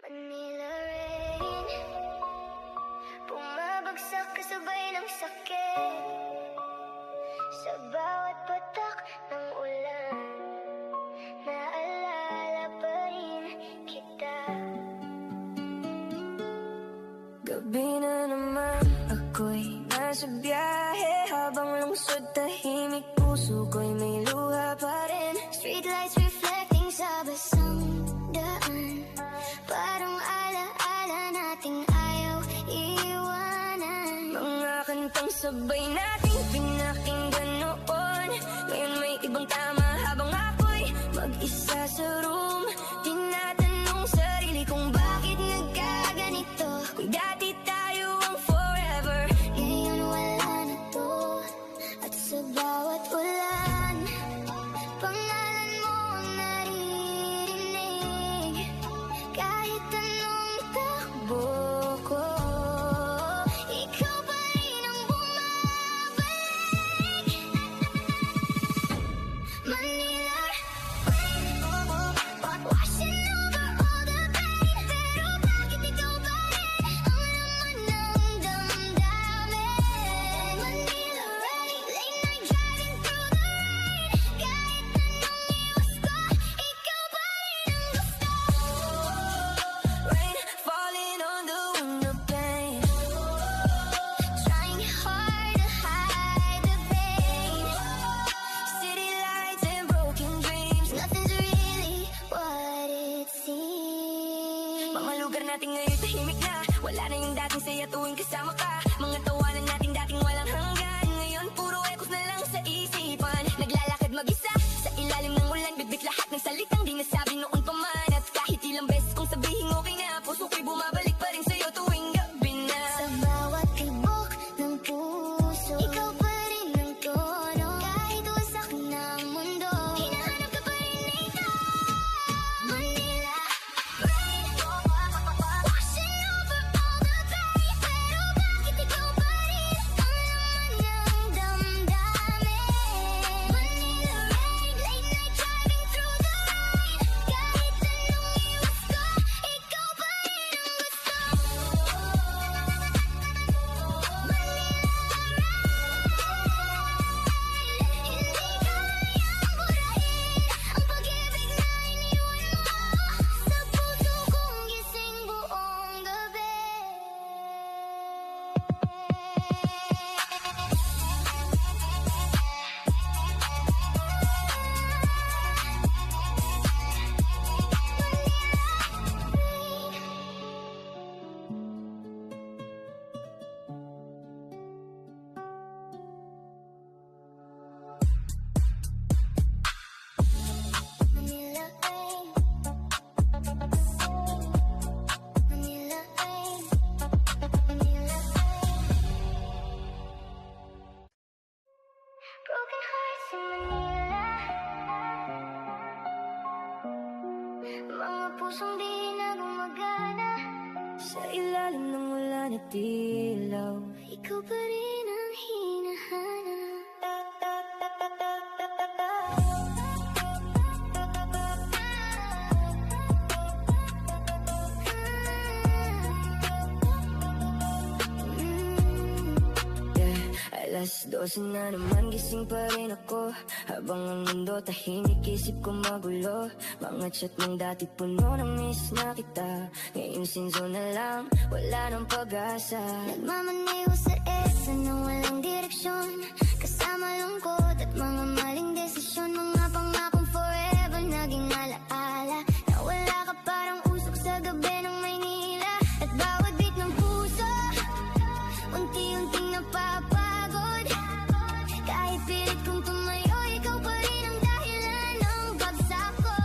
Manila rain, bumabagsak kasabay ng sakit sa bawat patak ng ulan. Naalala pa rin kita. Gabi na naman, ako'y nasa biyahe, habang lungsod tahimik, puso ko'y may luha pa rin. Streetlights reflecting sa basang daan, parang ala-ala nating ayaw iwanan. Mga kantang sabay nating pinakinggan noon, ngayon may ibang tama habang ako'y mag-isa sa room. Tinatanong sarili kung bakit nagkaganito, kung dati tayo ang forever, ngayon wala na to. At sa bawat ulan, pangalan mo ang naririnig, kahit anong takbo ko, ikaw pa rin ang bumabalik. Manila rain, washing over all the pain, pero bakit ikaw pa rin ang laman ng damdamin? Manila rain, late night driving through the rain, kahit anong iwas ko, ikaw pa rin ang gusto. Rain falling on the window pane, trying hard to hide the pain. City lights and broken dreams, nothing's really what it seems. Mga lugar natin ngayon tahimik na, wala na yung dating saya tuwing kasama ka. Mga tawanan natin dating walang hanggan, ngayon puro ekos na lang sa isipan. Naglalakad mag-isa sa ilalim ng ulan, bitbit lahat ng salitang di nasabi noon pa man. At kahit ilang beses kong sabihin okay na, puso ko'y bumabalik pa rin sa'yo tuwing gabi na. Sa bawat tibok ng puso, ikaw pa rin ang tono, kahit wasak na ang mundo, hinahanap ka pa rin dito. Manila rain, washing over all the pain, pero bakit ikaw pa rin ang laman ng damdamin? Manila rain, late night driving through the rain, kahit anong iwas ko, ikaw pa rin ang gusto. Manila rain, hindi kayang burahin ang pag-ibig na iniwan mo sa puso kong gising buong gabi. Manila rain, Manila rain, Manila rain. Broken hearts in Manila, mga pusong di na gumagana, sa ilalim ng ulan at ilaw, ikaw pa rin ang hinahanap. Alas 12 na naman, gising pa rin ako, habang ang mundo tahimik, isip ko magulo. Mga chat ng dati puno ng miss na kita, ngayon sinzo na lang, wala nang pag-asa. Nagmamaneho sa EDSA na walang direksyon, kasama lungkot at mga maling desisyon. Mga pangakong forever naging alaala, na wala ka parang usok sa gabi ng Maynila. At bawat beat ng puso, unti-unting napapagod, kahit pilit kong tumayo, ikaw pa rin ang dahilan ng bagsak ko.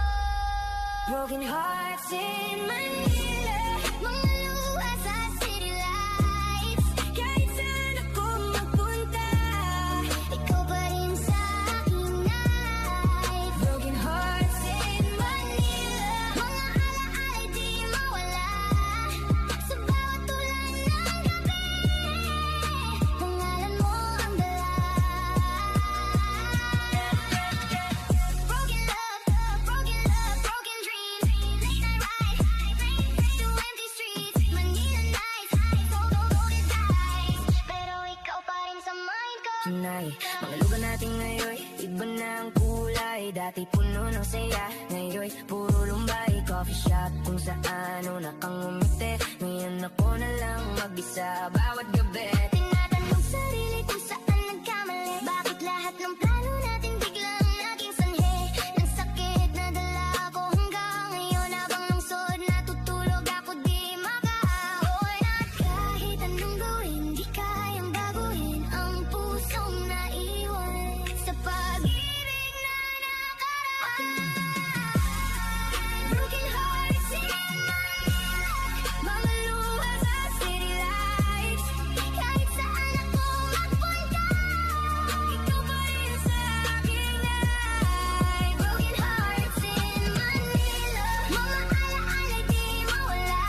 Broken hearts in Manila, mga luha sa city lights, kahit saan ako magpunta, ikaw pa rin sa aking night. Broken hearts in Manila, mga alaala di mawala, sa bawat ulan ng gabi, pangalan mo ang dala. Broken love, broken dreams, late night ride, ingay. Mga lugar natin ngayon, iba na ang kulay. Dati puno ng saya, ngayon puro lumbay. Coffee shop kung saan una kang umiti. Ngayon ako na lang mag-isa bawat gabi. Tinatanong sarili kung saan nagkamali. Bakit lahat ng plano natin biglang naging sanhi? Ng sakit na dala ko hanggang ngayon. Habang lungsod natutulog ako di makaahon. At kahit anong gawin, di kayang baguhin ang pusong naiwan sa pag-ibig na nakaraan. Broken hearts in Manila, mga luha sa city lights. Kahit saan ako magpunta, ikaw pa rin sa aking life. Broken hearts in Manila, mga alaala'y di mawala.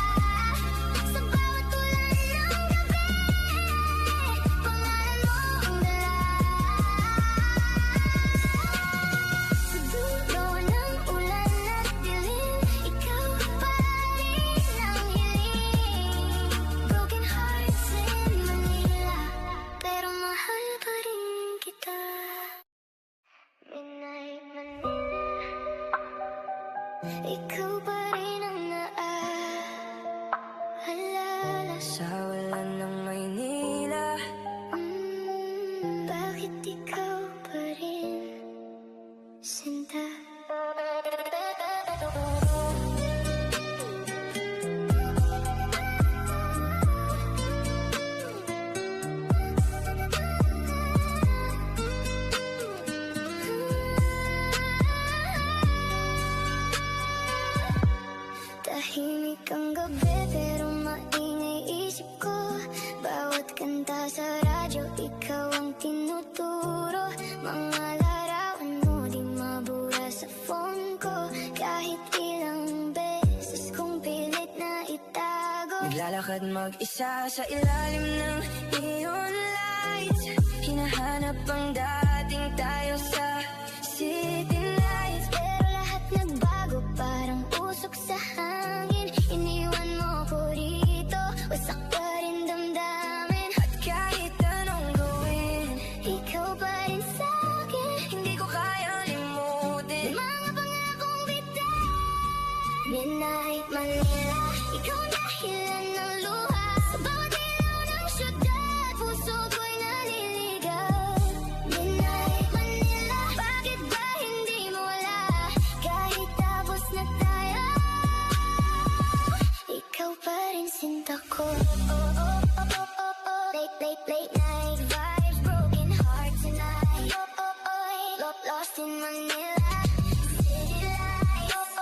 Sa bawat ulan ng gabi, pangalan mo ang dala. Sa dulo ng ulan at dilim, ikaw pa rin ang hiling. Broken hearts in Manila, pero mahal pa rin kita. Midnight Manila, ikaw pa rin ang naaalala. Sa walan ng Maynila, Bakit ikaw pa rin, Sinta? Tahimik ang gabi pero maingay isip ko. Bawat kanta sa radyo, ikaw ang tinuturo. Mga larawan mo di mabura sa phone ko. Kahit ilang beses kong pilit na itago. naglalakad mag-isa sa ilalim ng neon lights. Hinahanap ang dating tayo sa city lights. Pero lahat nagbago, parang usok sa hangin. Iniwan mo ko rito, wasak pa rin damdamin. At kahit anong gawin, Ikaw pa rin sa'kin, hindi ko kayang limutin. mga pangakong bitin. Midnight Manila, ikaw dahilan ng luha. Sa bawat ilaw ng syudad, puso ko'y naliligaw. Midnight Manila, bakit ba hindi mo wala? Kahit tapos na tayo, ikaw pa rin sinta ko. Late night vibes, broken hearts tonight. Lost in Manila, city lights.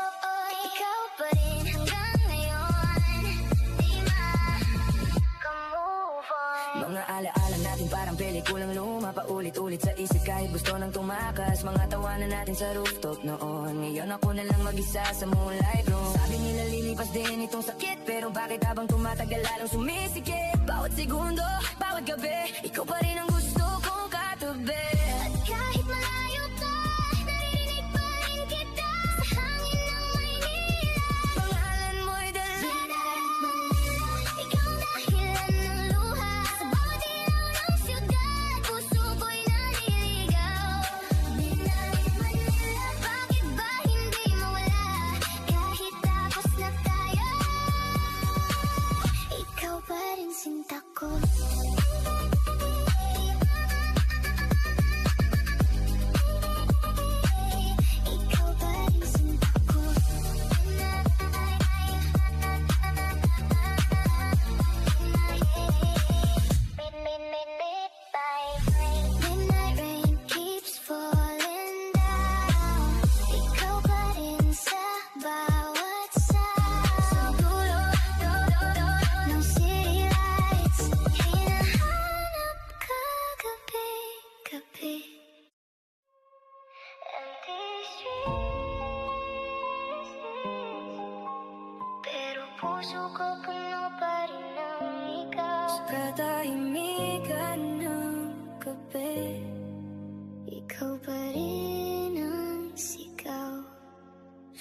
Ikaw pa rin hanggang ngayon, di maka-move on. Mga alaala natin parang pelikulang luma, paulit-ulit sa isip kahit gusto nang tumakas. Mga tawanan natin sa rooftop noon, ngayon ako na lang mag-isa sa moonlight room. Sabi nila lilipas din itong sakit, pero bakit habang tumatagal lalong sumisikip? Bawat segundo, bawat gabi, ikaw pa rin ang gusto kong katabi. At kahit malayo ka, naririnig pa rin kita sa hangin ng Maynila. Pangalan mo'y dala. Midnight Manila, ikaw dahilan ng luha. Sa bawat ilaw ng syudad, puso ko'y naliligaw. Midnight Manila, bakit ba hindi mawala? Kahit tapos na tayo, ikaw pa rin sinta ko. Ikaw pa rin sinta ko. Midnight rain keeps falling down. Ikaw pa rin sa bawat sound. Sa dulo ng city lights, hinahanap ka gabi-gabi. Empty streets, pero puso ko puno pa rin ng ikaw. Sa katahimikan ng gabi, Ikaw pa rin ang sigaw.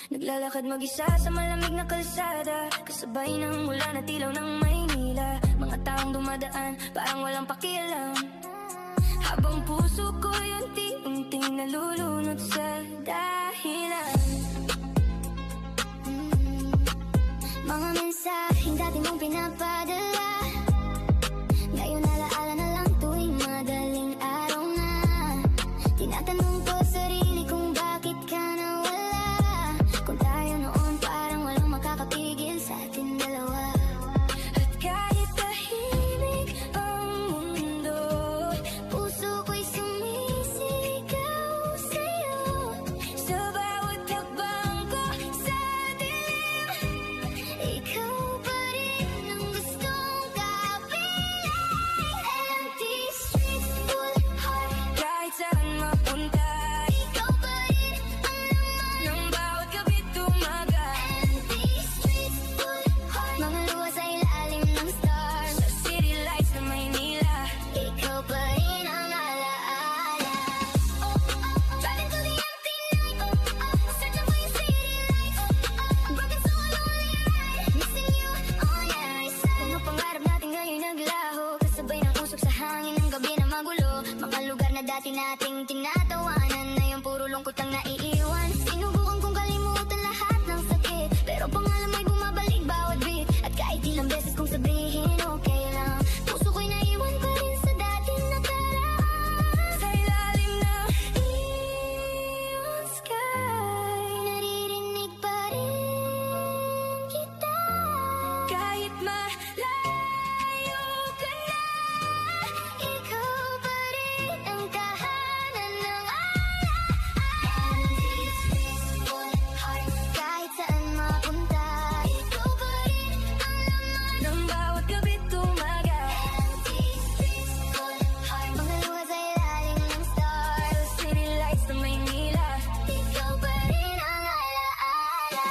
naglalakad mag-isa sa malamig na kalsada, kasabay ng ulan at ilaw ng Maynila. Mga taong dumadaan, parang walang pakialam. Habang puso ko'y unti-unting nalulunod sa dahilan. Mga mensaheng dati mong pinapadala, ngayon alaala na lang tuwing madaling araw na. Tinatanong ko sarili kung bakit ka nawala, kung tayo noon parang walang makakapigil sa ating dalawa. At kahit tahimik ang mundo, Puso ko'y sumisigaw sa'yo. sa bawat hakbang ko sa dilim, Ikaw pa rin ang gustong kapiling. Empty streets, full heart. kahit saan mapunta, Ikaw pa rin ang laman. ng bawat gabit umaga. Empty streets, full heart. Mga luha sa ilalim ng stars. Sa city lights ng Maynila, Ikaw pa rin ang alaala. Driving through the empty night, searching for your city lights. Broken so lonely ride, missing you, oh yeah, I said. Mga pangarap natin ngayon naglaho, kasabay ng usok sa hangin ng gabi na magulo. Mga lugar na dati nating tinatawanan, ngayon puro lungkot ang naiiwan. Sinubukan kong kalimutan lahat ng sakit, pero pangalan mo'y bumabalik bawat beat. At kahit ilang beses kong sabihin okay lang, puso ko'y naiwan pa rin sa dating nakaraan. sa ilalim ng Neon sky, naririnig pa rin kita. kahit malayo ka na. Ikaw pa rin ang tahanan ng alaala. Kahit saan mapunta, ikaw pa rin ang laman. Ng bawat gabit umaga, Mga luha sa ilalim ng stars. city lights ng Maynila, Ikaw pa rin ang alaala.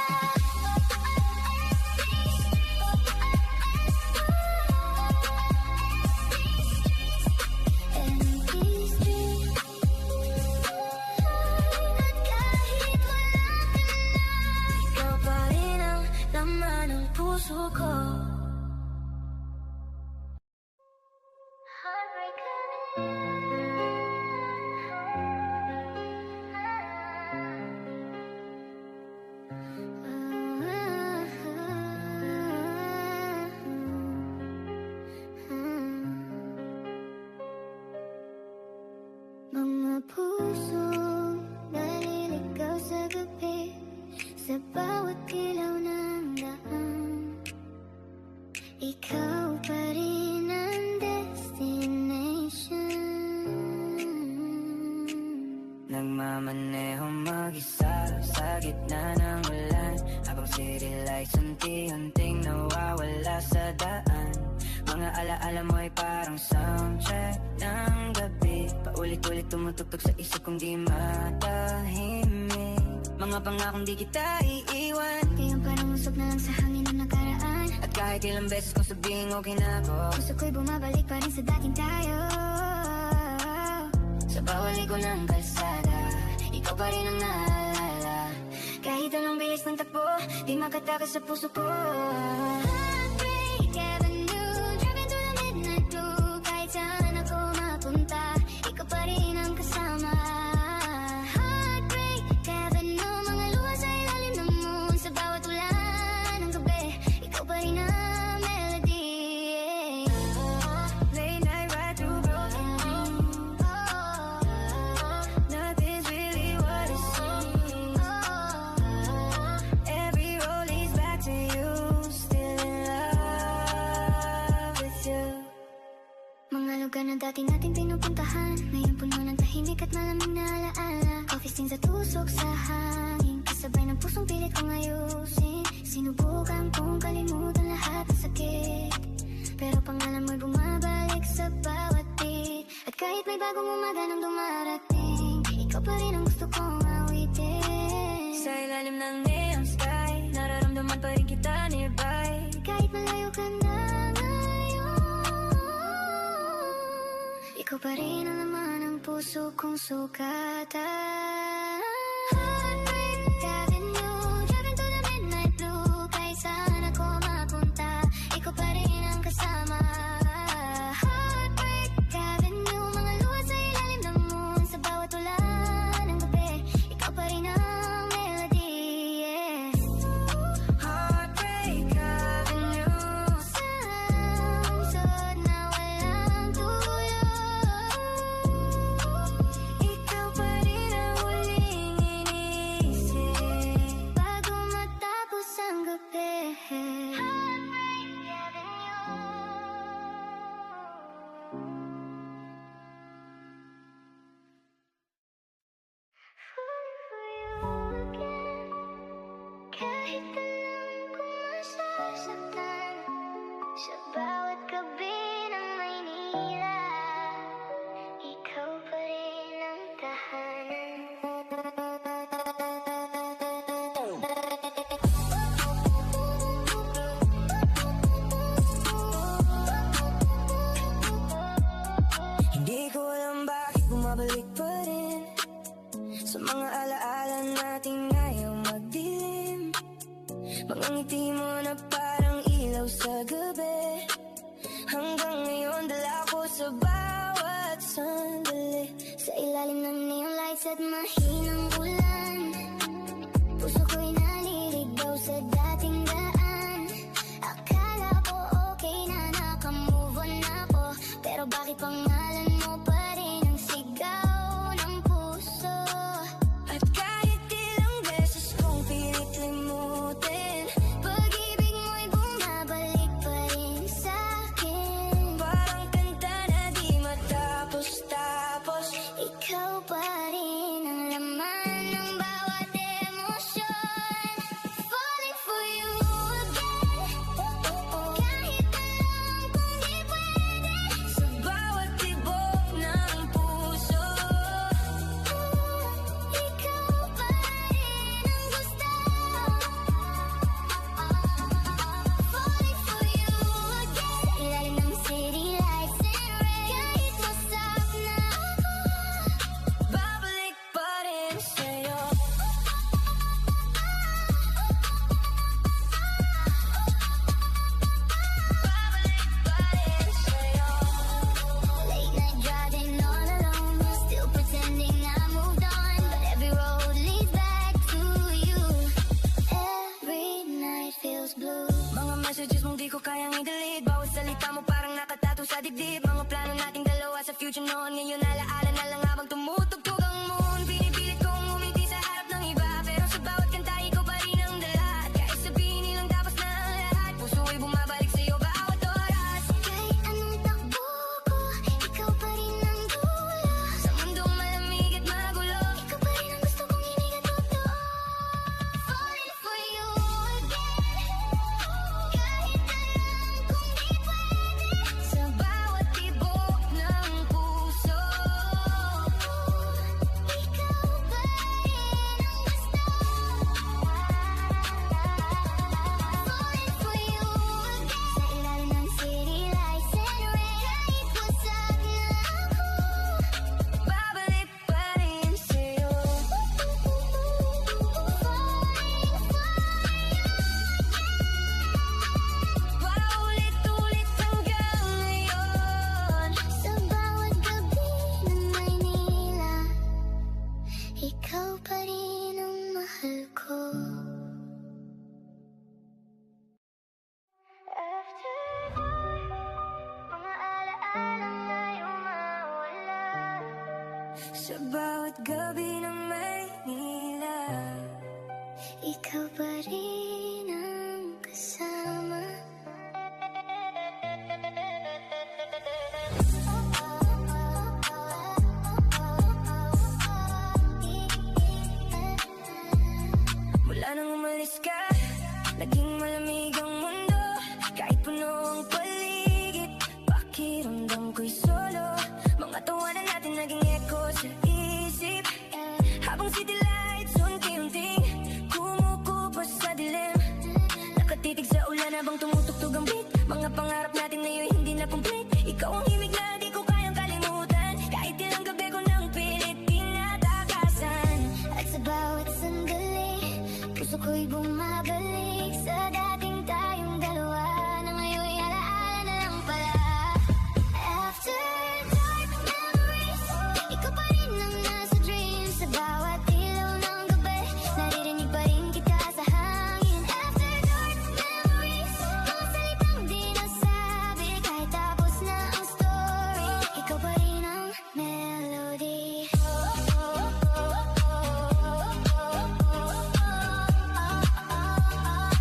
Empty streets, at kahit wala ka na, ikaw pa rin ang laman ng puso ko. heartbreak Mga pusong naliligaw sa gabi, sa bawat ilaw ng daan. Ikaw pa rin ang destination. Nagmamaneho mag-isa sa gitna ng ulan, habang city lights unti-unting nawawala sa daan. Mga alaala mo ay parang soundtrack ng gabi, paulit-ulit tumutugtog sa isip kong di matahimik. Mga pangakong di kita iiwan, Ngayon parang usok na lang sa hangin ng nakaraan. at kahit ilang beses kong sabihin okay na ako, Puso ko'y bumabalik pa rin sa dating tayo. sa bawal ko ng kalsada, ikaw pa rin ang naalala. Kahit anong bilis ng takbo, di makatakas sa puso ko. Heartbreak Avenue, driving through the midnight blue. Kahit saan ako mapunta, ikaw pa rin ang kasama. Heartbreak Avenue, mga luha sa ilalim ng moon. Sa bawat ulan ng gabi, ikaw pa rin ang melody. Late night ride through broken dreams, nothing's really what it seems. Every road leads back to you, still in love with you. Mga lugar na dati nating pinupuntahan, ngayon puno ng tahimik at malamig na alaala. Coffee stain sa tusok sa hangin, kasabay ng pusong pilit kong ayusin. Sinubukan kong kalimutan lahat ng sakit, pero pangalan mo'y bumabalik sa bawat beat. At kahit may bagong umaga nang dumarating, ikaw pa rin ang gusto kong awitin. Sa ilalim ng neon sky, nararamdaman pa rin kita nearby. Kahit malayo ka na ngayon, ikaw pa rin ang laman ng puso kong sukatan. Heartbreak Avenue, driving through the midnight blue. Kahit saan ako mapunta, ikaw pa rin ang kasama. Heartbreak Avenue, mga luha sa ngiti mo na parang ilaw sa gabi. Hanggang ngayon dala ko sa bawat sandali. Sa ilalim ng neon lights at mahinang ulan, puso ko'y naliligaw sa dating daan. Akala ko okay na nakamove on ako, pero bakit pangalan mo pa rin ang sigaw ng puso? At kahit ilang beses kong pilit limutin, Pag-ibig mo'y bumabalik pa rin sa'kin. parang kanta na di matapos-tapos. Ikaw pa rin ang laman ng bawat emosyon. Falling for you again. Kahit alam kong di pwede. Sa bawat tibok ng puso, Ikaw pa rin ang gusto. Falling for you again. Sa ilalim ng city lights and rain, kahit wasak na ako, babalik pa rin sa'yo. Babalik pa rin sa'yo. late night driving all alone, still pretending I moved on, but every road leads back to you. Every night feels blue. Mga messages mong di ko kayang i-delete. Bawat salita mo parang nakatato sa dibdib. Mga plano nating dalawa sa future noon, ngayon alaala na lang habang tumutugtog ang moon. Pinipilit kong umiti sa harap ng iba, pero sa bawat kanta ikaw pa rin ang dala. Kahit sabihin nilang tapos na ang lahat, puso ay bumabalik sa'yo bawat oras. Kahit anong takbo ko, ikaw pa rin ang dulo. Sa mundong malamig at magulo, Ikaw pa rin ang gusto kong ibig at totoo. Falling for you again. Kahit alam kong di pwede. sa bawat tibok ng puso. Ikaw pa rin ang gusto. Falling for you again. Sa ilalim ng city lights and rain, kahit wasak na ako, Babalik pa rin sa'yo. Paulit-ulit hanggang ngayon. sa bawat gabi ng Maynila, ikaw pa rin ang mahal ko. After dark, mga alaalang ngayong mawala. Sa bawat gabi ng Maynila, Ikaw pa rin ang kasama. mula nang umalis ka, naging malamig ang mundo. Kahit puno ang paligid, pakiramdam ko'y solo. Mga tawanan natin naging echo sa isip, habang city lights unti-unting kumukupas sa dilim. Nakatitig sa ulan habang tumutugtog ang beat. Mga pangarap natin ngayon hindi na complete. Ikaw ang himig na di ko kayang kalimutan. Kahit ilang gabi ko nang pilit tinatakasan. At sa bawat sandali, puso ko'y bumabalik sa dating tayong dalawa, na ngayon'y alaala na lang pala. After dark memories, ikaw pa rin ang nasa dreams. Sa bawat ilaw ng gabi, naririnig pa rin kita sa hangin. After dark memories, mga salitang di nasabi, kahit tapos na ang story, ikaw pa rin ang melody.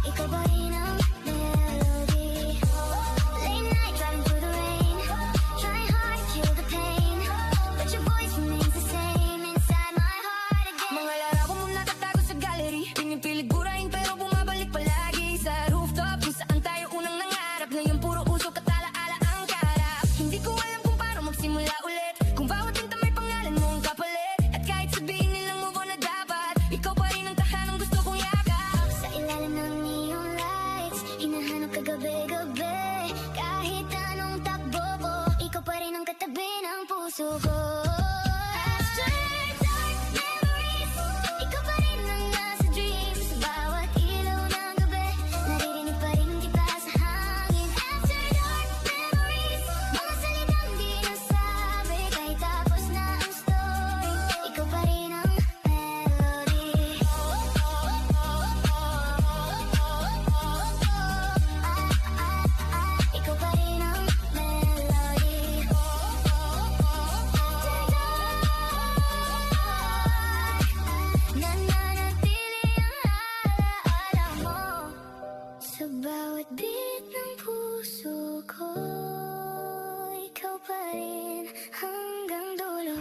Ikaw pa rin ang melody. Late night driving through the rain, trying hard to kill the pain, but your voice remains the same inside my heart again. Mga larawan mo natatago sa gallery, pinipilit burahin pero bumabalik palagi sa rooftop, kung saan tayo unang nangarap. Ngayon puro usok at alaala ang kaharap. Hindi ko alam kung paano magsimula ulit, kung bawat tinta may pangalan mo ang kapalit. At kahit sabihin nilang move on na dapat, ikaw pa rin ang tahanang gusto kong yakap. Sa ilalim ng neon lights, hinahanap ka gabi-gabi. Kahit anong takbo ko, ikaw pa rin ang katabi ng puso ko. After dark memories, ikaw pa rin ang nasa dreams. Sa bawat ilaw ng gabi, bawat beat ng puso ko, ikaw pa rin hanggang dulo.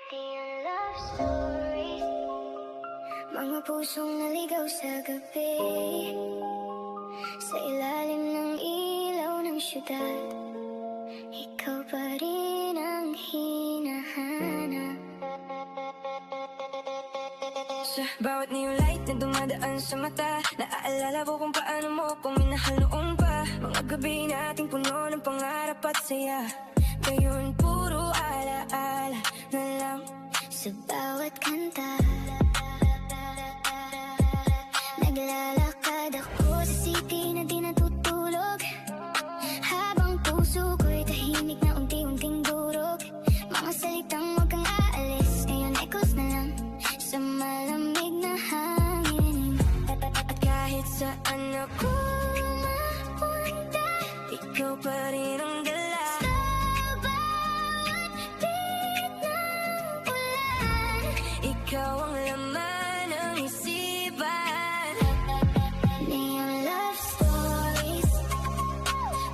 Neon love stories, mga pusong naligaw sa gabi, sa ilalim ng ilaw ng syudad, ikaw pa rin ang hinahanap. Sa bawat neon light na dumadaan sa mata, naaalala ko kung paano mo kung minahal noon pa. Mga gabi nating puno ng pangarap at saya, ngayon puro alaala na lang. Sa bawat kanta, naglalakad ako sa city na di natutulog, habang puso ko'y tahimik na unti-unting durog. Mga salitang wag kang aalis, ngayon echoes na lang sa malamig na hangin. At kahit saan ako mapunta, ikaw pa rin ang dala. Ikaw ang laman ng isipan. Neon love stories,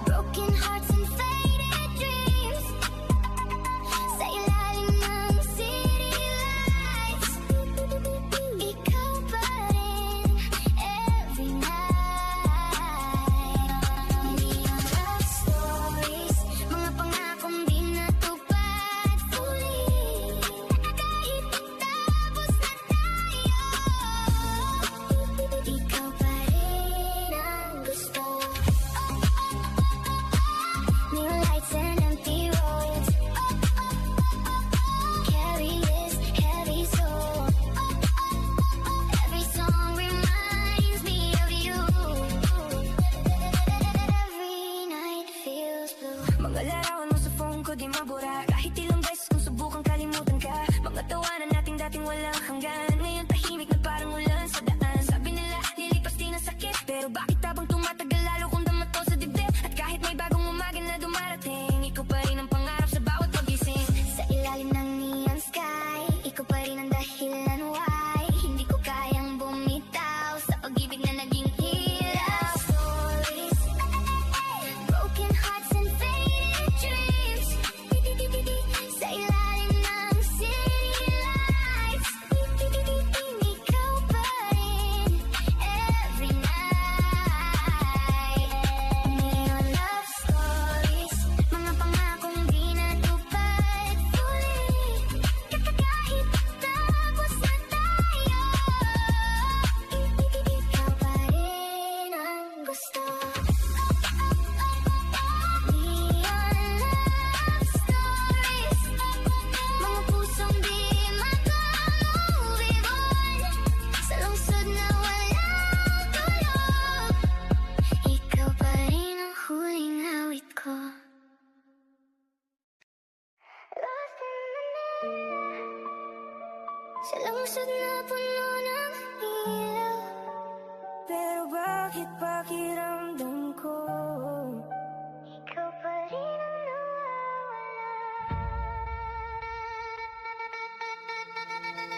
broken hearts and faded dreams, sa ilalim ng city lights, ikaw pa rin every night. Neon love stories, mga pangakong di natupad fully, kahit tapos na tayo, ikaw pa rin ang gusto. Neon lights and empty roads carry this heavy soul. Every song reminds me of you. Every night feels blue. Mga larawan mo sa phone ko di mabura, kahit ilang beses kung subukang kalimutan ka. Mga tawanan nating dating walang hanggan, ngayon tahimik na parang ulan sa daan. Sabi nila lilipas din ang sakit, pero bakit habang tumatagal lalo kong damato sa dibdib? At kahit may bagong umaga na dumarating, ikaw pa rin ang pangarap sa bawat pagising. Sa ilalim ng neon sky, ikaw pa rin ang dahilan why hindi ko kayang bumitaw sa pag-ibig na naging ilaw. Stories, broken hearts and faded dreams, sa ilalim ng city lights, ikaw pa rin every night. Neon love stories, mga pangakong di natupad fully, kahit tapos na tayo, ikaw pa rin ang gusto. Neon love stories, mga pusong di makamove on, sa lungsod na walang tulog, ikaw pa rin ang huling awit ko. Lost in Manila, sa lungsod na puno ng ilaw, Pero bakit pakiramdam ko ikaw pa rin ang nawawala.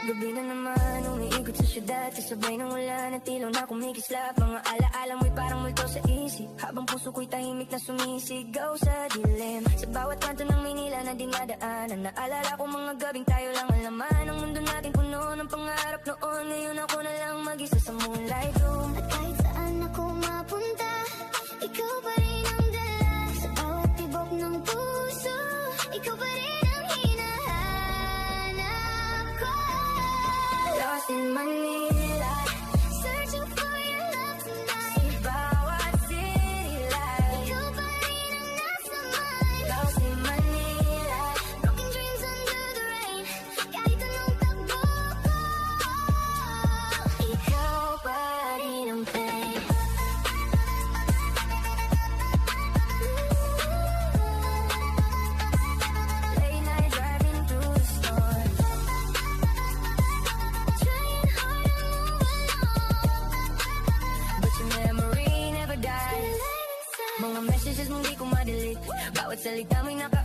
gabi na naman, umiikot sa syudad, kasabay ng ulan at ilaw na kumikislap. Mga alaala mo'y parang multo sa isip, habang puso ko'y tahimik na sumisigaw sa dilim. Sa bawat kanto ng Maynila na dinadaanan, naalala ko mga gabing tayo lang ang laman. Ang mundo natin puno ng pangarap noon, ngayon ako na lang mag-isa sa moonlight room. At kahit saan ako mapunta, ikaw pa rin ang dala. Sa bawat tibok ng puso, ikaw pa rin ang hinahanap ko. Lost in Manila, Searching for your love tonight, sa bawat city light. ikaw pa rin ang nasa mind. Lost in Manila, Broken dreams under the rain, kahit anong takbo ko, ikaw pa rin ang pain.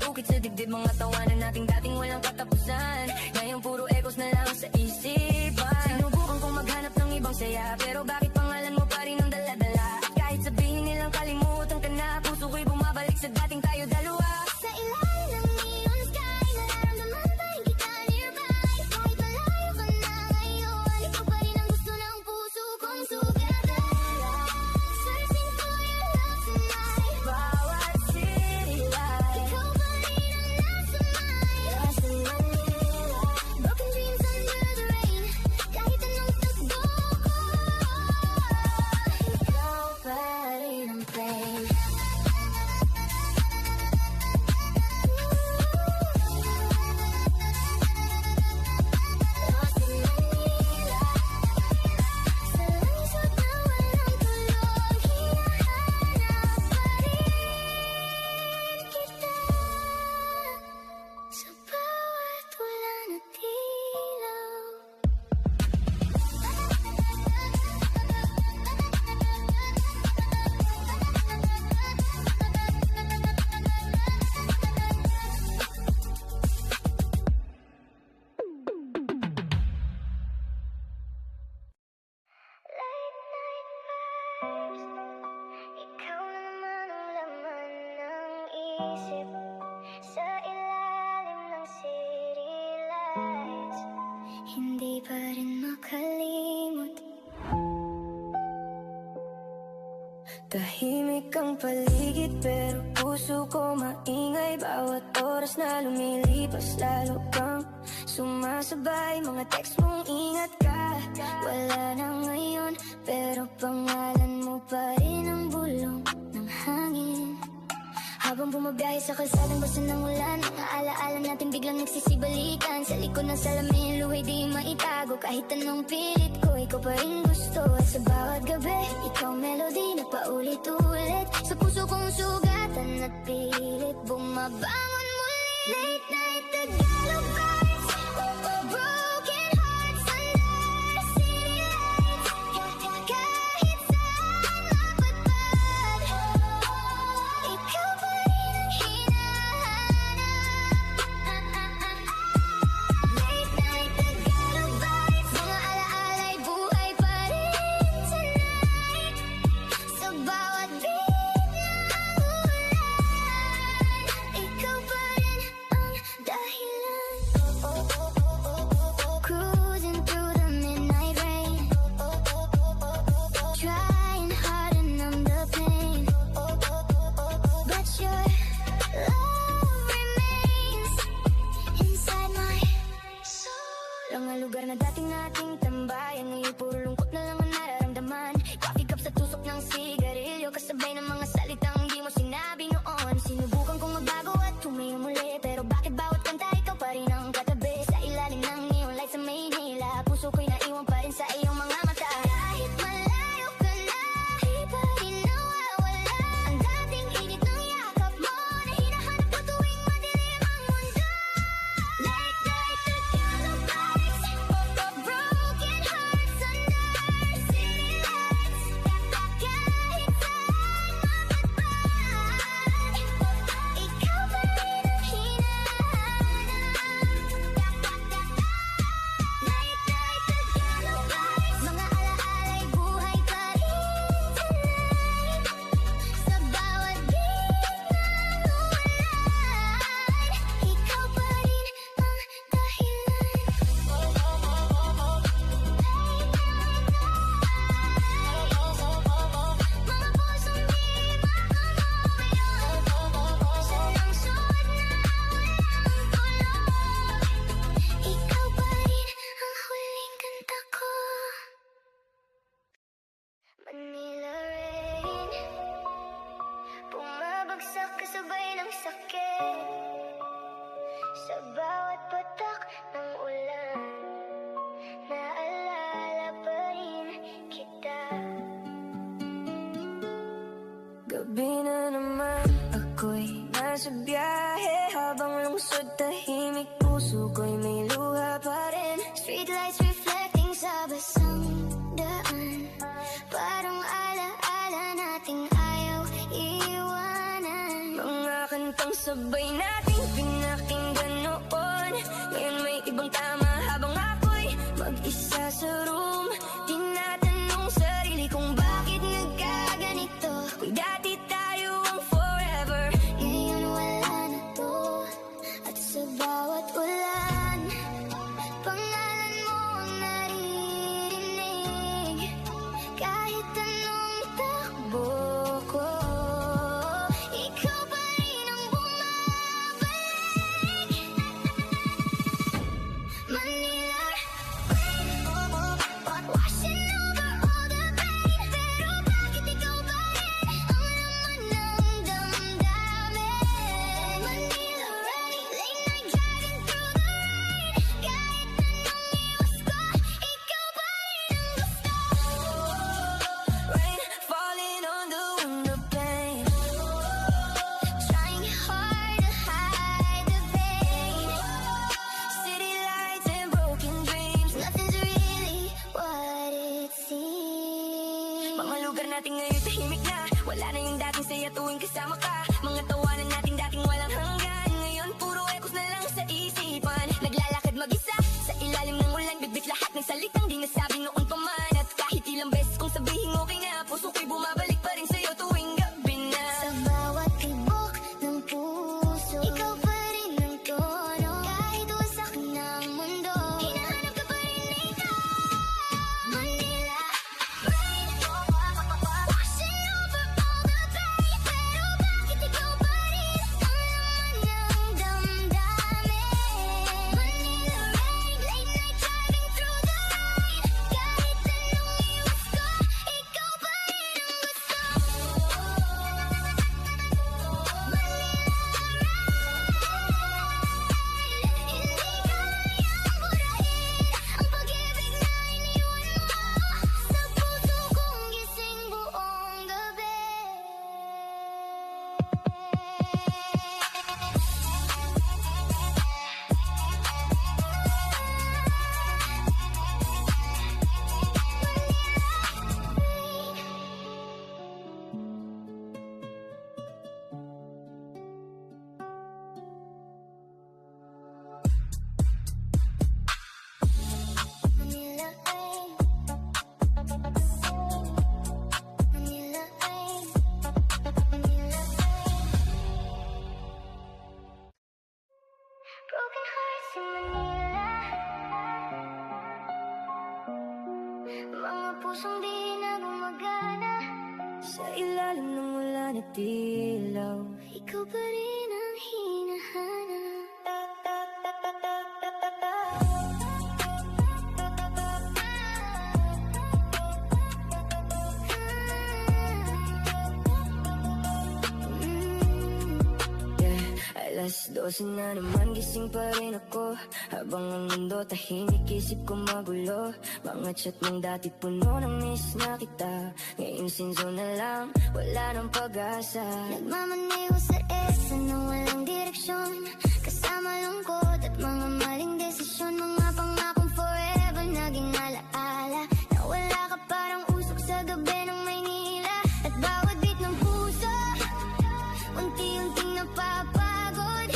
Tumatukit sa dibdib mga tawanan nating dating walang katapusan. Ngayon puro echoes na lang sa isipan. Sinubukan kong maghanap ng ibang saya, pero bakit pangalan mo pa rin ang dala-dala? Kahit sabihin nilang kalimutan ka na, puso ko'y bumabalik sa dating tayo dalawa. Sa ilalim ng neon sky, nararamdaman pa rin kita nearby. Kahit malayo ka na ngayon, ikaw pa rin ang gusto ng puso kong sugatan. Searching for your love tonight. Bawat city light, Ikaw pa rin ang nasa Manila. Broken dreams under the rain. Kahit anong takbo ko, ikaw pa rin ang pain. Lost in Manila. Sa lungsod na walang tulog, hinahanap pa rin kita. Sa bawat wala na dilaw. Late night vibes. Ikaw na naman ang laman ng isip. Sa ilalim ng city lights, hindi pa rin makalimot. tahimik ang paligid pero puso ko maingay. Bawat oras na lumilipas lalo kang sumasabay. Mga text mong ingat ka, wala na ngayon, pero pangalan mo pa rin ang bulong ng hangin. Habang bumabiyahe sa kalsadang basa ng ulan, mga alaala natin biglang nagsisibalikan. Sa likod ng salamin, luhay di maitago. Kahit anong pilit ko, ikaw pa rin gusto. At sa bawat gabi, ikaw melody na paulit-ulit. Sa puso kong sugatan at pilit bumabangon muli. Late night Tagalog vibes, broken hearts under city lights. Kahit saan mapadpad, ikaw pa rin ang hinahanap. Late night Tagalog vibes, mga alaala'y buhay pa rin tonight. Sa bawat beat ng ulan, ikaw pa rin ang dahilan. Cruising through the midnight rain, trying hard to numb the pain, but your love remains inside my soul. Mga lugar na dating nating tambayan, ngayon puro lungkot na lang ang nararamdaman. Coffee cup sa tusok ng sigarilyo, kasabay ng mga salitang di mo sinabi noon. Sinubukan kong magbago at tumayo muli, pero bakit bawat kanta ikaw pa rin ang katabi? Sa ilalim ng neon light sa Maynila, puso ko'y naiwan pa rin sa iyong mga mata. Kahit malayo ka na, di pa rin nawawala ang dating init ng yakap mo na hinahanap ko tuwing madilim ang mundo. Late night Tagalog vibes, broken hearts under city lights. Kahit saan mapadpad, ikaw pa rin ang hinahanap. Late night Tagalog vibes, mga alaala'y buhay pa rin tonight. Sa bawat beat ng ulan, ikaw pa rin ang dahilan. Mga pusong di makamuyo, sa lungsod na walang tulog, ikaw pa rin ang huling kanta ko. Manila rain, bumabagsak kasabay ng sakit. Sa bawat patak ng ulan, naalala pa rin kita. Gabi na naman, ako'y nasa biyahe. Habang lungsod tahimik, puso ko'y may luha pa rin. Streetlights reflecting sa basang daan, parang alaala nating ayaw iwanan. Mga kantang sabay nating pinakinggan noon. Ngayon may ibang tama habang ako'y mag-isa sa room. Tinatanong sarili kung bakit nagkaganito, kung dati tayo ang forever. Ngayon wala na to, at sa bawat ulan, pangalan mo ang naririnig. Kahit anong takbo ko, ikaw pa rin ang bumabalik. Manila rain, washing over all the pain. Pero bakit ikaw pa rin ang laman ng damdamin? Manila rain, late night driving through the rain. Kahit anong iwas ko, ikaw pa rin ang gusto. Rain falling on the window pane, Trying hard to hide the pain. city lights and broken dreams. Nothing's really what it seems. Mga lugar natin ngayon tahimik na, wala na yung dating saya tuwing kasama ka. Mga tawanan natin dating walang hanggan, ngayon puro ekos na lang sa isipan. Naglalakad mag-isa sa ilalim ng ulan, bitbit lahat ng salitang di nasabi noon pa man. At kahit ilang beses kong sabihin okay na, puso ko'y bumabalik pa rin sa'yo tuwing gabi na. Sa bawat tibok ng puso, ikaw pa rin ang tono. Kahit wasak na ang mundo, hinahanap ka pa rin dito. Manila rain, washing over all the pain. Pero bakit ikaw pa rin ang laman ng damdamin? Manila rain, late night driving through the rain. Kahit anong iwas ko, ikaw pa rin ang gusto. Hindi kayang burahin ang pag-ibig na iniwan mo sa puso kong gising buong gabi. Manila rain, Manila rain, Manila rain. Broken hearts in Manila, mga pusong di na gumagana. Sa ilalim ng ulan at ilaw, Ikaw pa rin ang hinahanap. yeah. Alas 12 na naman, gising pa rin ako. Habang ang mundo tahimik, isip ko magulo. Mga chat ng dati puno ng miss na kita, ngayon sinzo na lang, wala nang pag-asa. Nagmamaneho sa EDSA na walang direksyon, kasama lungkot at mga maling desisyon. Mga pangakong forever naging alaala, na wala ka parang usok sa gabi ng Maynila. At bawat beat ng puso, unti-unting napapagod.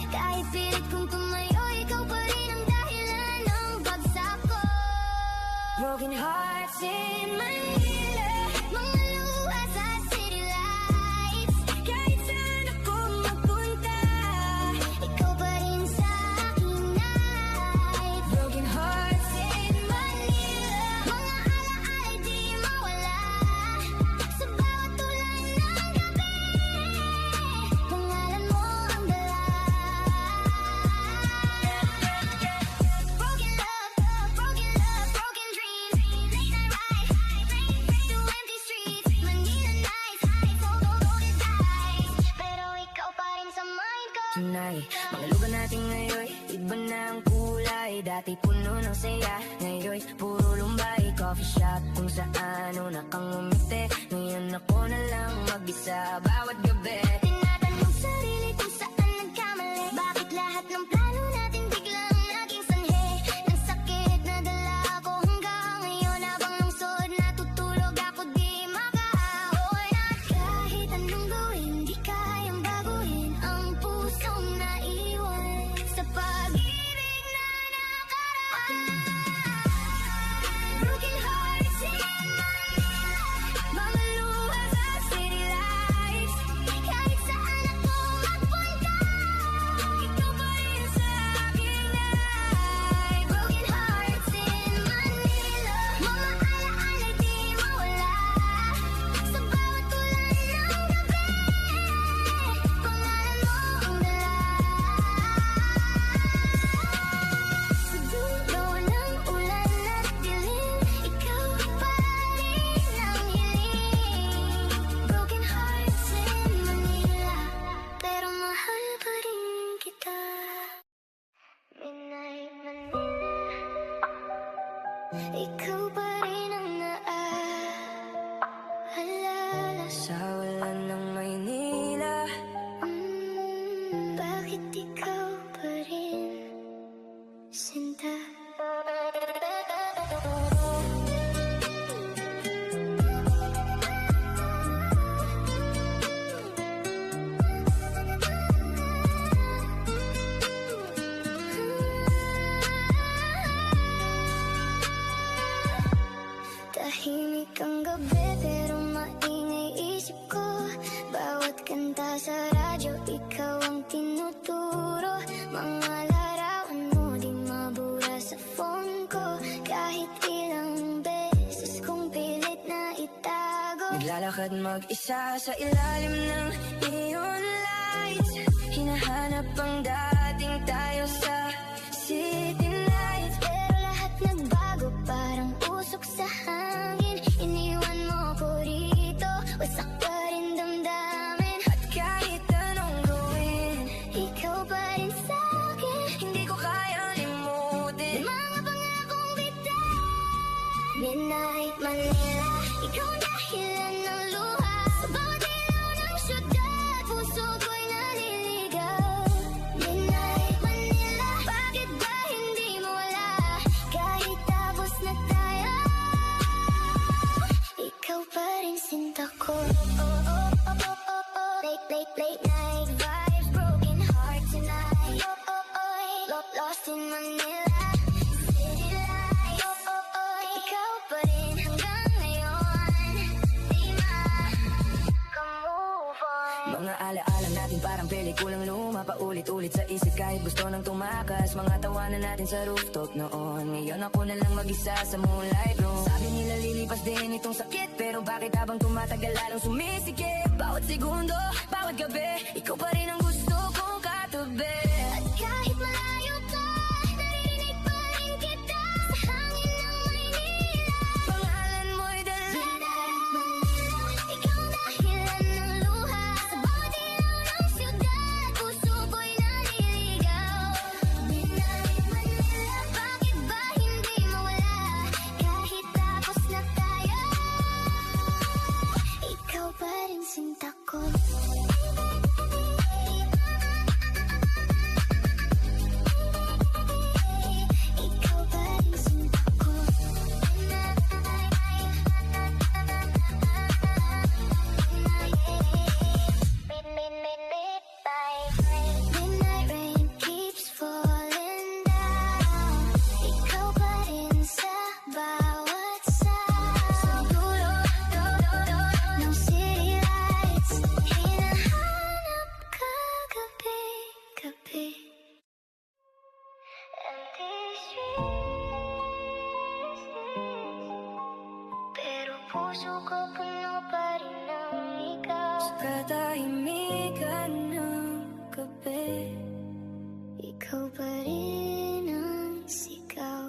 Kahit pilit kong tumayo, ikaw pa rin ang dahilan ng bagsak ko. Broken hearts in Manila, Mga luha sa city lights, kahit saan ako magpunta. ikaw pa rin sa aking night. Broken hearts in Manila, mga alaala di mawala sa bawat tulan ng gabi. Pangalan mo ang dala. Broken love, broken dreams. Late night ride, through empty streets. Manila nights, folded eyes. Pero ikaw pa rin sa mind ko. tonight. Mga lugar natin ngayon, iba na ang kulay. Dati puno ng saya, ngayon puro lumbay. Coffee shop kung saan una kang umiti, ngayon ako na lang mag-isa bawat gabi. Tinatanong sarili kung saan nagkamali. Bakit lahat ng plano natin biglang naging sanhi? Ng sakit na dala ko hanggang ngayon. Habang lungsod natutulog ako di makaahon. At kahit anong gawin, di kayang baguhin ang pusong ikaw pa rin ang naaalala. Sa ulan ng Maynila, Bakit ikaw pa rin, sinta? Tahimik ang gabi pero maingay isip ko. Bawat kanta sa radyo, ikaw ang tinuturo. Mga larawan mo di mabura sa phone ko. Kahit ilang beses kong pilit na itago. naglalakad mag-isa sa ilalim ng neon lights. Hinahanap ang dating tayo sa city nights. Pero lahat nagbago, parang usok sa hangin. Iniwan mo ko rito, wasak pa rin damdamin. At kahit anong gawin, Ikaw pa rin sa'kin, hindi ko kayang limutin. mga pangakong bitin. Midnight Manila, ikaw ang dahilan ng luha. Sa bawat ilaw ng syudad, puso ko'y naliligaw. Midnight Manila, bakit ba hindi mo wala? Kahit tapos na tayo, ikaw pa rin sinta ko. Late night vibes, broken heart tonight. Lost in Manila, city lights. Ikaw pa rin hanggang ngayon, di maka-move on. Mga alaala natin parang pelikulang luma, paulit-ulit sa isip kahit gusto nang tumakas. Mga tawanan natin sa rooftop noon, ngayon ako na lang mag-isa sa moonlight room. Sabi nila lilipas din itong sakit, pero bakit habang tumatagal lalong sumisikip? Bawat segundo, bawat gabi, ikaw pa rin ang gusto kong katabi. At kahit malayo ka, naririnig pa rin kita sa hangin ng Maynila. Pangalan mo'y dala. Midnight Manila, ikaw ang dahilan ng luha. Sa bawat ilaw ng syudad, puso ko'y naliligaw. Midnight Manila, bakit ba hindi mawala? Kahit tapos na tayo, ikaw pa rin sinta ko. Ikaw pa rin sinta ko. Midnight rain keeps falling down. Ikaw pa rin sa bawat sound. Sa dulo ng city lights, hinahanap ka gabi-gabi. Empty streets, pero puso ko puno pa rin ng ikaw. Sa katahimikan ng gabi, Ikaw pa rin ang sigaw.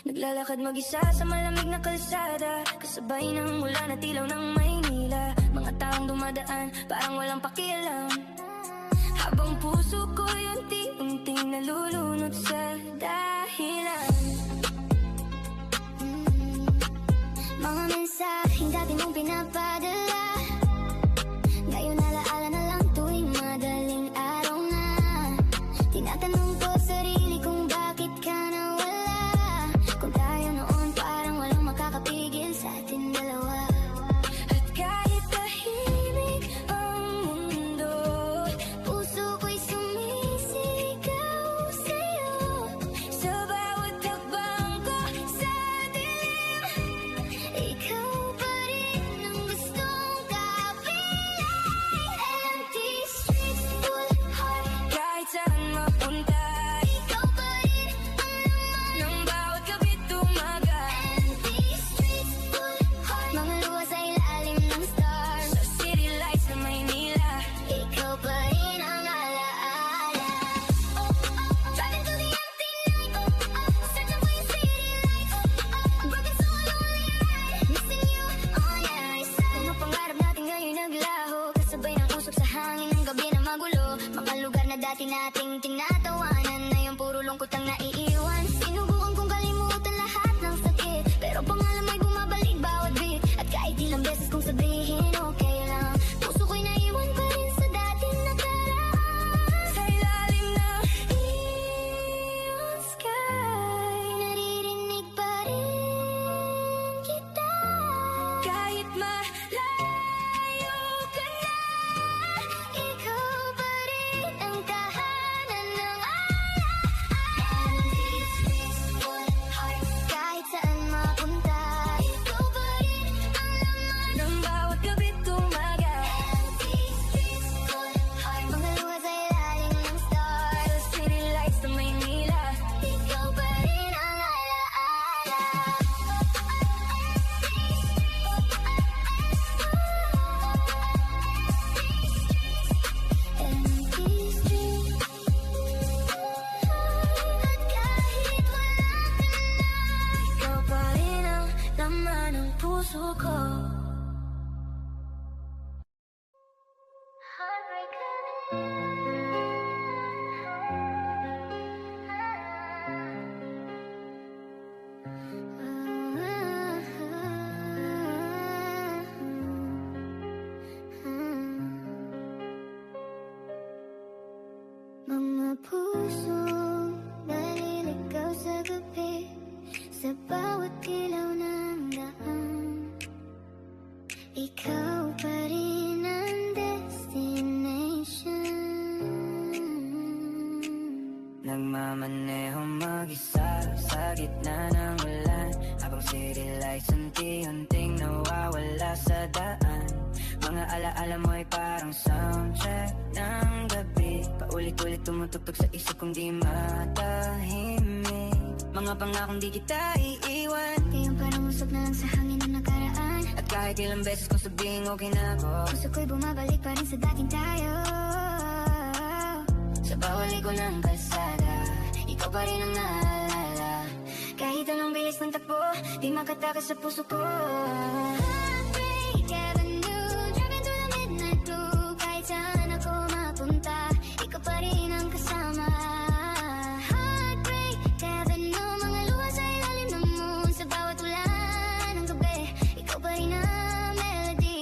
naglalakad mag-isa sa malamig na kalsada, kasabay ng ulan at ilaw ng Maynila. Mga taong dumadaan, parang walang pakialam, habang puso ko'y unti-unting nalulunod sa dahilan. Mga mensaheng dati mong pinapadala, ngayon alaala na lang tuwing madaling araw na. Tinatanong ko sarili kung bakit ka nawala. Kung tayo noon parang walang makakapigil sa ating dalawa. At kahit tahimik ang mundo, Puso ko'y sumisigaw sa'yo. sa bawat hakbang ko sa dilim, Ikaw pa rin ang gustong kapiling. Empty streets, full heart. kahit saan mapunta, Ikaw pa rin ang laman. ng bawat gabi tumagal. Empty streets, full heart. Mga luha sa ilalim ng stars. Sa city lights ng Maynila, Ikaw pa rin ang alaala. Driving through the empty night, searching for your city lights. Broken soul, lonely ride, missing you, oh yeah, I said. Mga pangarap natin ngayon naglaho, kasabay ng usok sa hangin ng gabi na magulo. Mga lugar na dati nating tinatawanan, ngayon puro lungkot ang naiiwan. Sinubukan kong kalimutan lahat ng Mga puso naliligaw sa gabi, sa bawat ilaw ng daan. Ikaw pa rin ang destination. Nagmamaneho mag-isa sa gitna ng ulan, habang city lights unti-unting nawawala sa daan. Mga alaala mo ay parang soundtrack ng gabi, paulit-ulit tumutugtog sa isip kong di matahimik. Mga pangakong di kita iiwan, Ngayon parang usok na lang sa hangin na nakaraan. at kahit ilang beses kong sabihing okay na ako, Puso ko'y bumabalik pa rin sa dating tayo. sa bawal ko ng kalsada, ikaw pa rin ang naalala. Kahit anong bilis ng takbo, di makatakas sa puso ko. Heartbreak Avenue, driving through the midnight blue. Kahit saan ako mapunta, ikaw pa rin ang kasama. Heartbreak Avenue, mga luha sa ilalim ng moon. Sa bawat ulan ng gabi, ikaw pa rin ang melody.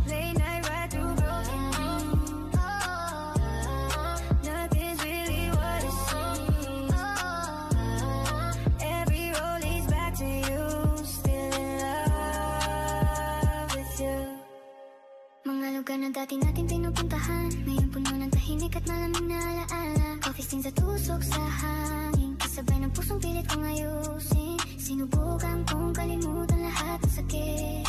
Late night ride through broken dreams, nothing's really what it seems. Every road leads back to you, still in love with you. Mga lugar na dati natin pinupuntahan, ngayon puno ng tahimik at malamig na alaala. Coffee stains at tusok sa hangin, kasabay ng pusong pilit kong ayusin. Sinubukan kong kalimutan lahat ng sakit,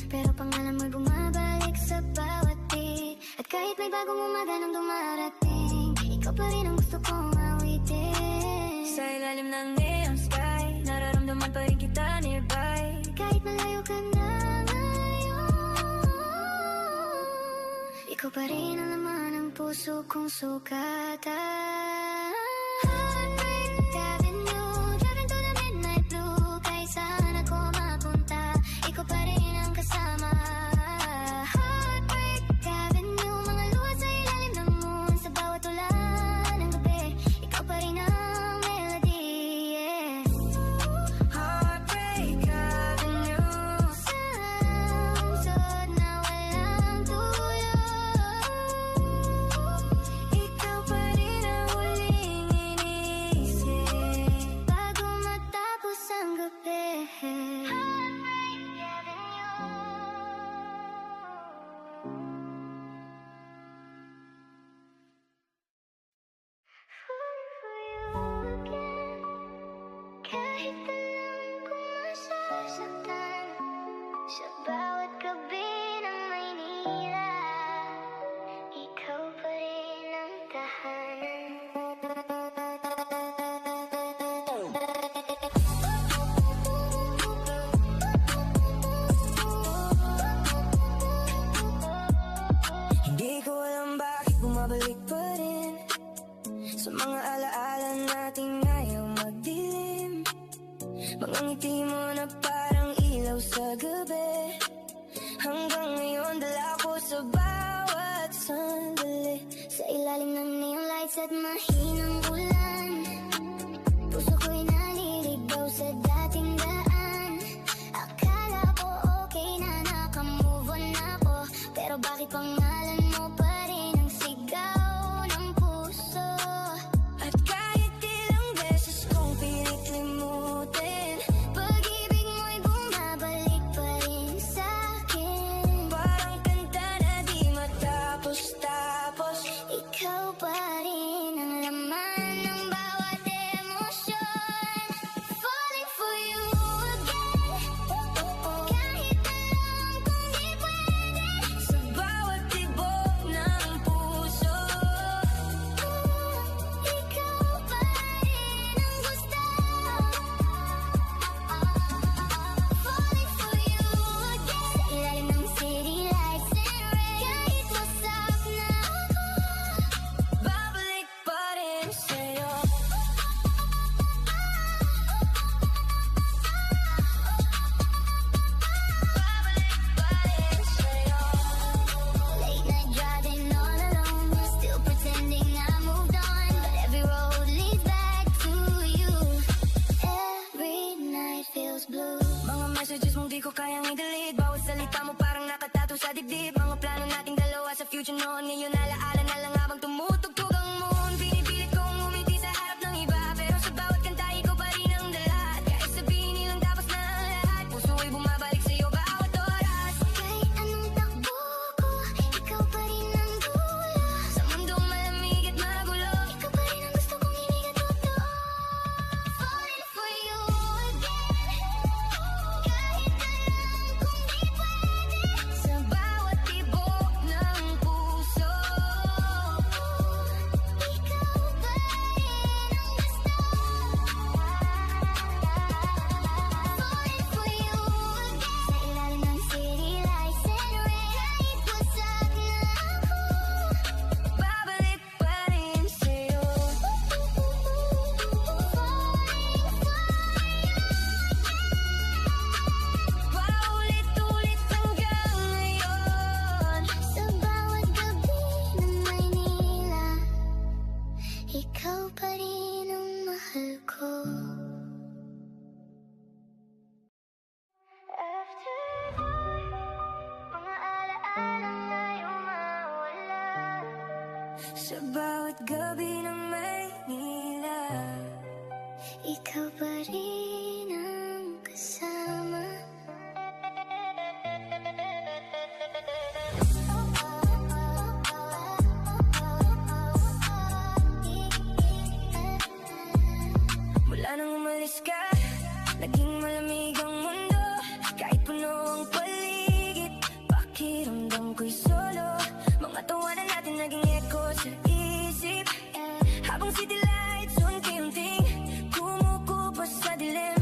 pero pangalan mo'y bumabalik sa bawat beat. At kahit may bagong umaga nang dumarating, ikaw pa rin ang gusto kong awitin. Sa ilalim ng neon sky, nararamdaman pa rin kita nearby. Kahit malayo ka na ngayon, ikaw pa rin ang laman ng puso kong sukatan. Heartbreak Avenue, driving through the midnight blue. Kahit saan ako mapunta, ikaw pa rin ang kasama. Heartbreak Avenue, mga luha sa ilalim ng moon. Sa bawat ulan ng gabi, ikaw pa rin ang melody. Yeah. Heartbreak Avenue, Sa usod na walang tulo, ikaw pa rin ang huling inisip bago matapos ang gabi. Heartbreak Avenue. Falling for you again. Kahit alam kong masasaktan, sa bawat gabi ng Maynila, ikaw pa rin ang tahanan. hindi ko alam bakit bumabalik pa rin sa mga alaala nating ayaw magdilim. Mga ngiti mo na parang ilaw sa gabi, hanggang ngayon dala ko sa bawat sandali. Sa ilalim ng neon lights at mahinang ulan, puso ko'y naliligaw sa dating daan. Akala ko okay na nakamove on ako, pero bakit pangalan mo pa rin ang sigaw ng puso? At kahit ilang beses kong pilit limutin, Pag-ibig mo'y bumabalik pa rin sa'kin. parang kanta na di matapos-tapos. Ikaw pa rin ang laman ng bawat emosyon. ikaw pa rin ang mahal ko. After dark, mga alaalang ay umawala. Sa bawat gabi ng Maynila, Ikaw pa rin ang kasama. mula nang umalis ka, naging malamig ang mundo. Kahit puno ang paligid, pakiramdam ko'y solo. Mga tawanan natin naging echo sa isip, habang city lights unti-unting kumukupas sa dilim.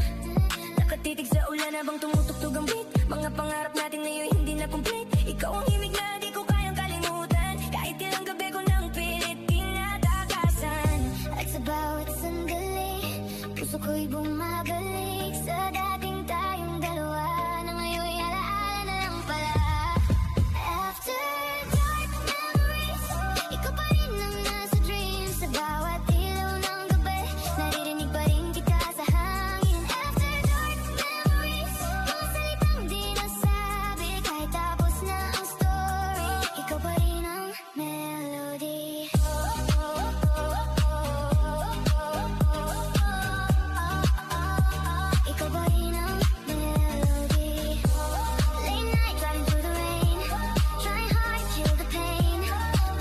Nakatitig sa ulan habang tumutugtog ang beat. Mga pangarap natin ngayon hindi na complete. Ikaw ang himig na di ko kayang kalimutan. Kahit ilang gabi ko nang pilit tinatakasan. At sa bawat sandali, puso ko'y bumabalik sa dating tayong dalawa na ngayon'y alaala na lang pala. After dark memories, ikaw pa rin ang nasa dreams. Sa bawat ilaw ng gabi, naririnig pa rin kita sa hangin. After dark memories, mga salitang di nasabi kahit tapos na ang story. Ikaw pa rin ang melody. Ikaw pa rin ang melody. Late night driving through the rain, trying hard to kill the pain,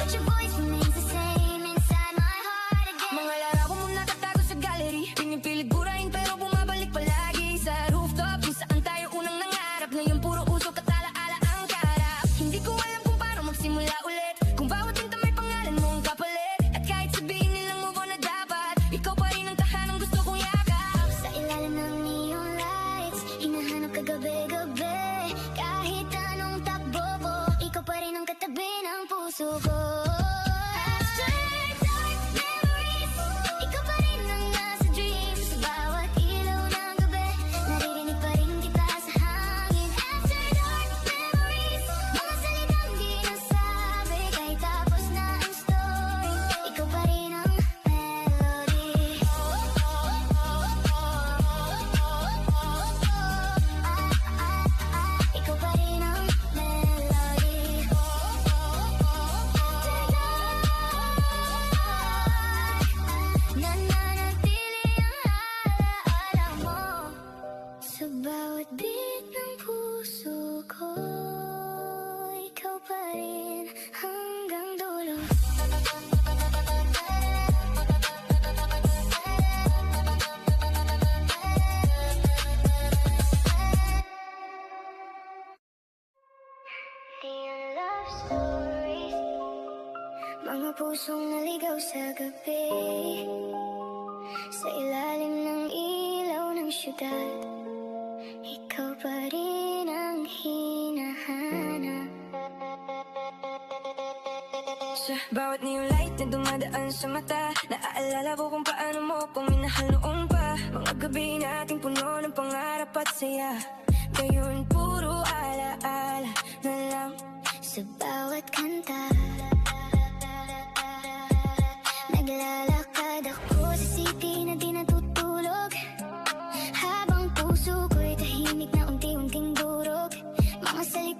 but your voice remains the same inside my heart again. Mga larawan mo nakatago sa gallery, pinipilit burahin pero bumabalik palagi sa rooftop kung saan tayo unang nangarap. Ngayon puro usok at alaala ang kaharap. Hindi ko alam kung paano magsimula ulit, kung bawat tinta may pangalan mo ang kapalit. At kahit sabihin nilang move on na dapat, ikaw pa rin ang tahanang gusto kong yakap. Sa ilalim ng neon lights, hinahanap ka gabi-gabi. Kahit anong takbo ko, ikaw pa rin ang katabi ng puso ko. After dark memories, ikaw pa rin ang nasa dreams. Sa bawat ilaw ng gabi, naririnig pa rin kita sa hangin. After dark memories, mga salitang di nasabi kahit tapos na ang story. Ikaw pa rin ang melody. Ikaw pa rin ang melody. Nananatili ang alaala mo sa bawat beat ng puso ko. Ikaw pa rin hanggang dulo. Neon love stories, mga pusong naligaw sa gabi, sa ilalim ng ilaw ng syudad. Ikaw pa rin ang hinahanap. Sa bawat neon light na dumadaan sa mata, naaalala ko kung paano mo kung minahal noon pa. Mga gabi nating puno ng pangarap at saya, ngayon puro alaala na lang. Sa bawat kanta,